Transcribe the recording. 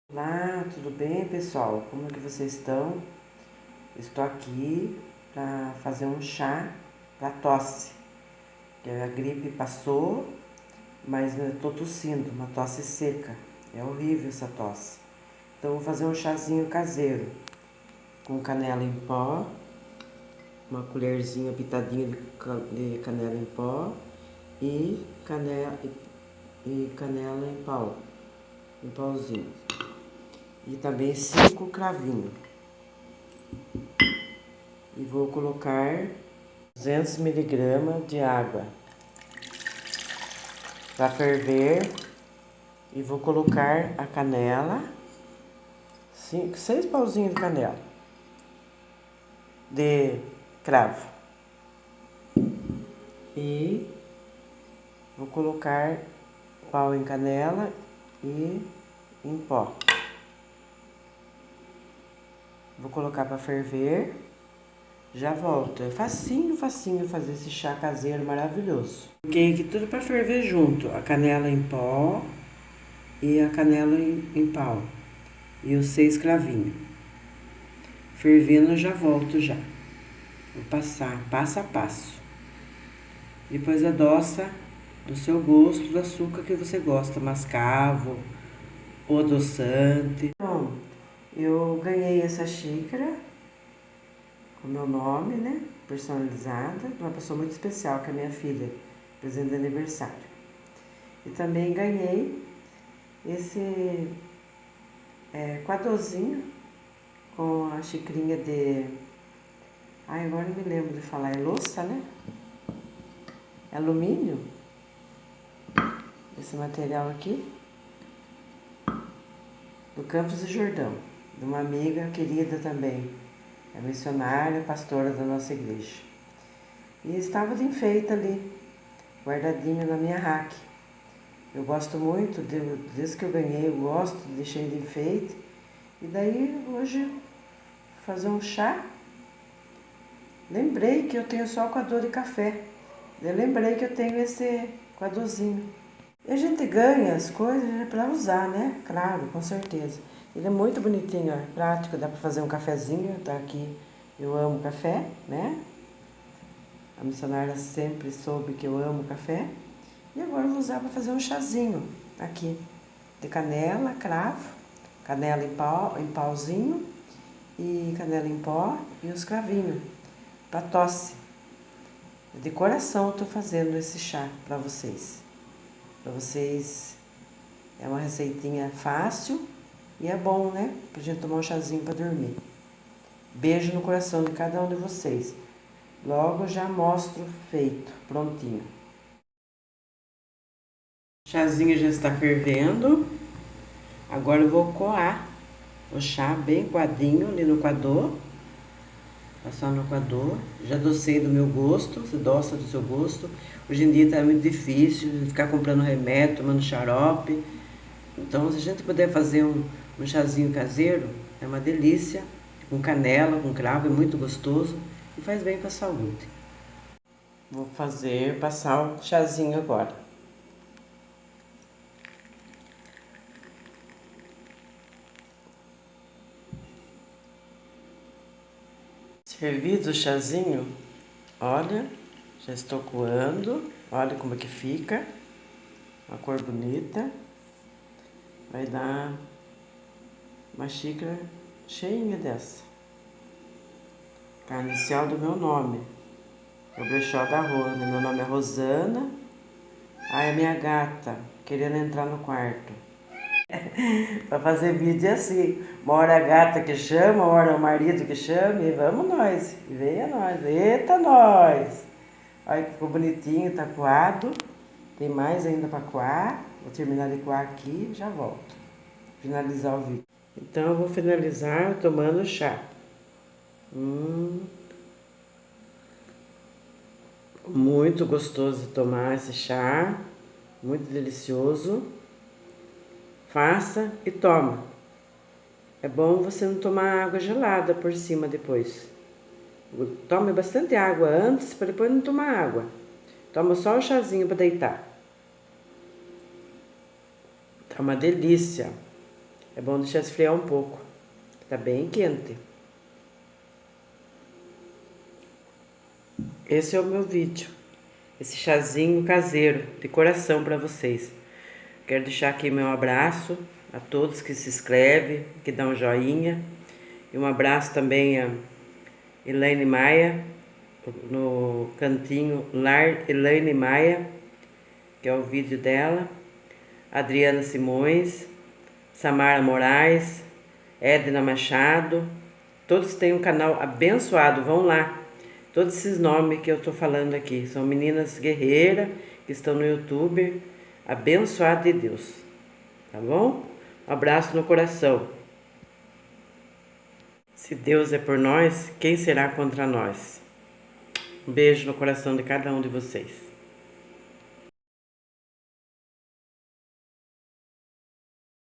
Olá, tudo bem, pessoal? Como é que vocês estão? Estou aqui para fazer um chá para tosse. Que a gripe passou, mas eu estou tossindo, uma tosse seca. É horrível essa tosse. Então vou fazer um chazinho caseiro com canela em pó, uma colherzinha pitadinha de canela em pó e canela em pau, em pauzinho. E também 5 cravinhos. E vou colocar 200 miligramas de água para ferver. E vou colocar a canela, 6 pauzinhos de canela de cravo. E vou colocar pau em canela e em pó. Vou colocar para ferver. Já volto. É facinho fazer esse chá caseiro maravilhoso. Coloquei aqui tudo para ferver junto. A canela em pó e a canela em pau. E os 6 cravinhos. Fervendo, eu já volto já. Vou passar passo a passo. Depois adoça do seu gosto, do açúcar que você gosta, mascavo ou adoçante. Bom, eu ganhei essa xícara com meu nome, né? Personalizada, de uma pessoa muito especial, que é a minha filha, presente de aniversário. E também ganhei esse quadrozinho com a xicrinha de... Ai, agora não me lembro de falar, é louça, né? É alumínio. Esse material aqui. Do Campos do Jordão, de uma amiga querida também, é missionária, pastora da nossa igreja. E estava de enfeite ali, guardadinho na minha rack. Eu gosto muito, desde que eu ganhei, eu gosto, deixei de enfeite. E daí, hoje, fazer um chá. Lembrei que eu tenho só coador de café. Eu lembrei que eu tenho esse coadorzinho. E a gente ganha as coisas para usar, né? Claro, com certeza. Ele é muito bonitinho, ó, prático, dá para fazer um cafezinho, tá aqui. Eu amo café, né? A missionária sempre soube que eu amo café. E agora eu vou usar para fazer um chazinho aqui. De canela, cravo, canela em pauzinho e canela em pó e os cravinhos para tosse. De coração eu tô fazendo esse chá para vocês. Para vocês, é uma receitinha fácil e é bom, né? Pra gente tomar um chazinho para dormir. Beijo no coração de cada um de vocês. Logo já mostro feito, prontinho. O chazinho já está fervendo. Agora eu vou coar o chá bem coadinho ali no coador. Passar no coador. Já adocei do meu gosto, você adoça do seu gosto. Hoje em dia tá muito difícil ficar comprando remédio, tomando xarope. Então, se a gente puder fazer um chazinho caseiro, é uma delícia, com canela, com cravo, é muito gostoso e faz bem para a saúde. Vou passar o chazinho agora. Servido o chazinho, olha, já estou coando, olha como é que fica, uma cor bonita. Vai dar uma xícara cheinha dessa. A inicial do meu nome. É o brechó da Rona. Meu nome é Rosana. Ai, a minha gata querendo entrar no quarto. Pra fazer vídeo é assim. Uma hora a gata que chama, uma hora o marido que chama. E vamos nós. E venha nós. Eita nós. Olha que ficou bonitinho, tá coado. Tem mais ainda pra coar. Vou terminar de coar aqui e já volto. Finalizar o vídeo. Então eu vou finalizar tomando chá. Muito gostoso de tomar esse chá. Muito delicioso. Faça e toma. É bom você não tomar água gelada por cima depois. Tome bastante água antes para depois não tomar água. Toma só o chazinho para deitar. Tá uma delícia. É bom deixar esfriar um pouco. Tá bem quente. Esse é o meu vídeo. Esse chazinho caseiro, de coração para vocês. Quero deixar aqui meu abraço a todos que se inscrevem, que dão um joinha. E um abraço também a Elaine Maia, no cantinho Lar Elaine Maia, que é o vídeo dela. Adriana Simões, Samara Moraes, Edna Machado. Todos têm um canal abençoado, vão lá. Todos esses nomes que eu tô falando aqui são meninas guerreiras que estão no YouTube, abençoadas de Deus. Tá bom? Um abraço no coração. Se Deus é por nós, quem será contra nós? Um beijo no coração de cada um de vocês.